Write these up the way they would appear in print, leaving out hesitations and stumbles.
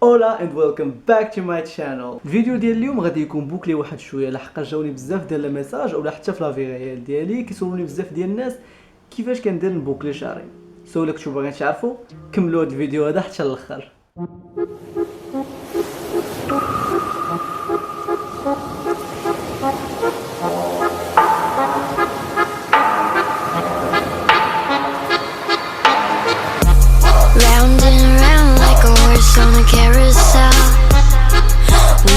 اولا اند ويلكم باك تو ماي شانل. الفيديو ديال اليوم غادي يكون بوكلي واحد شويه لحق جاوني بزاف ديال الميساج اولا حتى في لافي ريال ديالي كيسولوني بزاف ديال الناس كيفاش كندير نبوكلي شعري. سولك شو باغيين تعرفوا؟ كملوا هذا الفيديو هذا حتى الاخر. Round and round like a horse on a carousel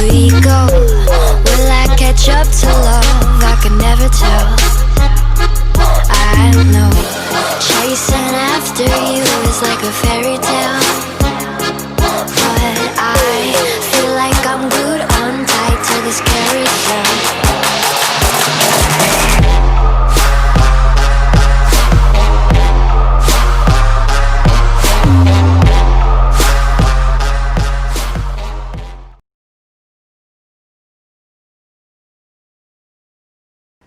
we go. Will I catch up to love? I can never tell. I know chasing after you is like a fairy tale, but I feel like I'm glued on tight to this carousel.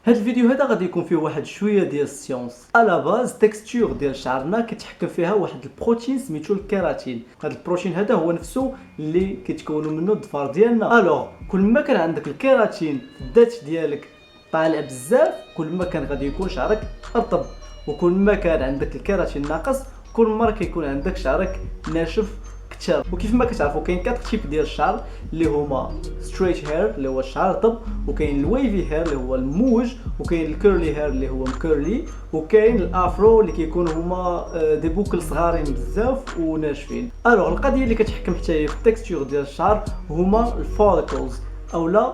هاد الفيديو هذا غادي يكون فيه واحد شويه ديال السيونس. على باز تكستور ديال شعرنا كيتحكم فيها واحد البروتين سميتو الكيراتين. هاد البروتين هذا هو نفسه اللي كيتكونوا منه الظفار ديالنا. الوغ كل ما كان عندك الكيراتين في الذات ديالك طالع بزاف كل ما كان غادي يكون شعرك رطب، وكل ما كان عندك الكيراتين ناقص كل مره كيكون عندك شعرك ناشف كثر. وكيف ما كتعرفوا كاين 4 تيب ديال الشعر اللي هما ستريت هير اللي هو الشعر رطب، وكاين الويفي هير اللي هو الموج، وكاين الكيرلي هير اللي هو مكيرلي، وكاين الافرو اللي كيكون هما دي بوكل صغارين بزاف وناشفين. الوغ القضيه اللي كتحكم حتى هي في التكستور ديال الشعر هما الفوليكلز اولا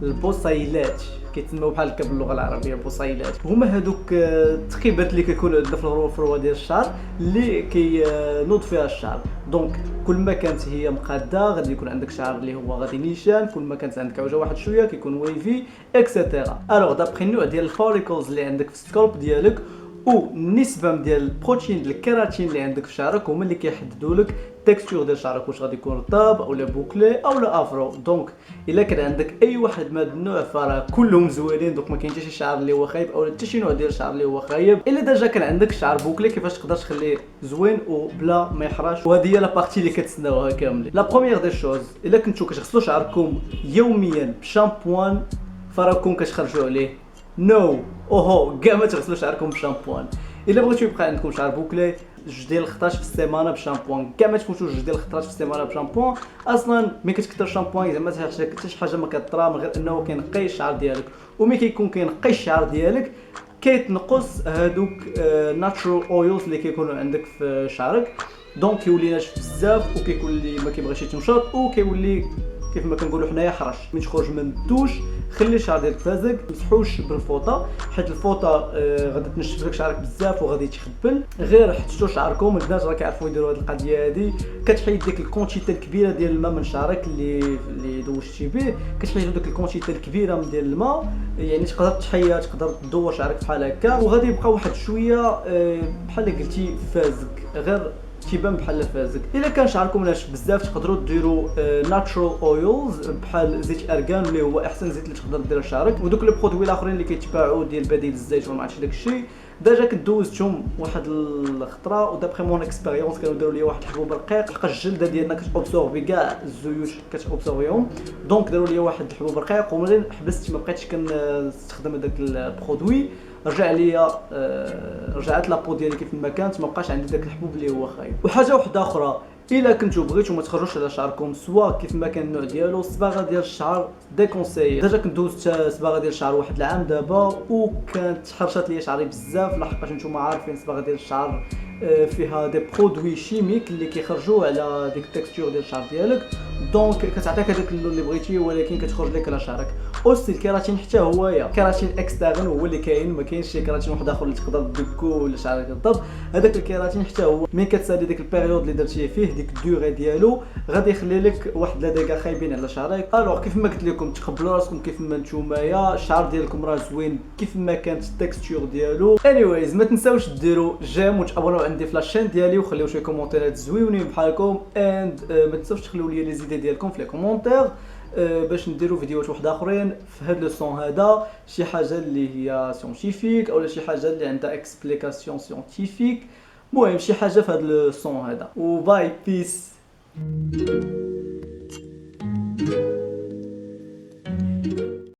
البصيلات، كيتسموا بحال هكا باللغه العربيه البصيلات. هما هذوك التقيبات اللي كيكونوا عندنا في الفروه ديال الشعر اللي كينوض فيها الشعر. دونك كل ما كانت هي مقاده غادي يكون عندك شعر اللي هو غادي نيشان، كل ما كانت عندك عوجه واحد شويه كيكون ويفي اكسيتيرا. الوغ دابخي النوع ديال الفوليكلز اللي عندك في السكالب ديالك والنسبه ديال البروتين ديال الكيراتين اللي عندك في شعرك هما اللي كيحددوا لك التكستور ديال شعرك واش غادي يكون رطب اولا بوكلي اولا افرو. دونك الا كان عندك اي واحد من هذا النوع فراه كلهم زوينين، دونك ما كاين حتى شي شعر اللي هو خايب اولا حتى شي نوع ديال الشعر اللي هو خايب. الا ديجا كان عندك شعر بوكلي كيفاش تقدر تخليه زوين وبلا ما يحراش، وهذه هي لا بارتي اللي كتسناوها كاملين. لا بروميير دي شوز الا كنتو كتغسلوا شعركم يوميا بشامبوان فراكم كتخرجوا عليه نو اوهو كاع ما تغسلوا شعركم بشامبوان. الا بغيتو يبقى عندكم شعر بوكلي 2 ديال الخطرات في السيمانه بشامبوان، كاع ما تفوتوا 2 ديال الخطرات في السيمانه بشامبوان. اصلا ملي كتكثر الشامبوان زعما حتى شي حاجه ما كطرا من غير انه كينقي الشعر ديالك، وملي كيكون كينقي الشعر ديالك كيتنقص هادوك ناتشورال اويلز اللي كيكونوا عندك في شعرك، دونك كيولي ناشف بزاف وكيكون لي ما كيبغيش يتنشط وكيولي كيف ما كنقولوا حنايا حرش. من تخرج من الدوش خلي الشعر ديالك فازق، مسحوش بالفوطه حيت الفوطه غادي تنشف لك شعرك بزاف وغادي يتخبل. غير حطوا شعركم البنات راه كيعرفوا يديروا هذه القضيه هذه، كتحيد ديك الكونتيتي الكبيره ديال الماء من شعرك اللي دوشتي به، كتحيد ديك الكونتيتي الكبيره من ديال الماء، يعني تقدر تحيد تقدر تدور شعرك بحال هكا وغادي يبقى واحد شويه بحال اللي قلتي فازق، غير تيبان بحال فازك. الا كان شعركم ناشف بزاف تقدروا ديروا ناتشورال اويلز بحال زيت ارغان اللي هو احسن زيت اللي تقدر دير لشعرك، ودوك لي برودوي الاخرين اللي كيتباعوا ديال بديل الزيت وما عرفتش داكشي ديجا كدوزتهم واحد الخطره ودابخي مون اكسبيريونس كانوا داروا لي واحد الحبوب رقيق لقى الجلده ديالنا كتابسوربي كاع الزيوت كتابسوربيهم، دونك داروا لي واحد الحبوب رقيق ومنين حبست ما بقيتش كنستخدم هذاك البرودوي رجع ليا رجعت لابو ديالي كيف ما كانت، ما بقاش عندي داك الحبوب اللي هو خايب. وحاجه واحده اخرى الا كنتو بغيتو ما تخرجوش على شعركم سوا كيف ما كان النوع ديالو، الصباغه ديال الشعر ديكونساي. ديجا كنت دوزت صباغه ديال الشعر واحد العام دابا وكانت حرشات ليا شعري بزاف لحقاش نتوما عارفين الصباغه ديال الشعر فيها دي برودوي شيميك اللي كيخرجوا على ديك التكستور ديال الشعر ديالك، دونك كتعطيك هذاك اللون اللي بغيتي ولكن كتخرج لك على شعرك. اوسي الكيراتين حتى هو كيراتين اكسترن هو اللي كاين، ما كاينش شي كيراتين واحد اخر اللي تقدر تدكو ولا شعرك يضب. هذاك الكيراتين حتى هو ملي كتسالي ديك البيريود اللي درتيه فيه ديك الدوري ديالو غادي يخلي لك واحد لا ديغا خايبين على شعرك. الوغ كيف ما قلت لكم تقبلوا راسكم كيف ما نتومايا الشعر ديالكم راه زوين كيف ما كانت التكستور ديالو. انيويز ما تنساوش ديروا جيم وتابوناو عندي في لاشين ديالي وخليو شي كومونتيرات زويونين بحالكم اند ما تنساوش تخليو لي لي زيدي ديالكم في لي كومونتير باش نديرو فيديوهات واحد اخرين في هذا لو سون هذا، شي حاجه اللي هي سيونتيفيك اولا شي حاجه اللي عندها اكسبليكاسيون سيونتيفيك، المهم شي حاجه في هذا لو سون هذا. وباي بيس.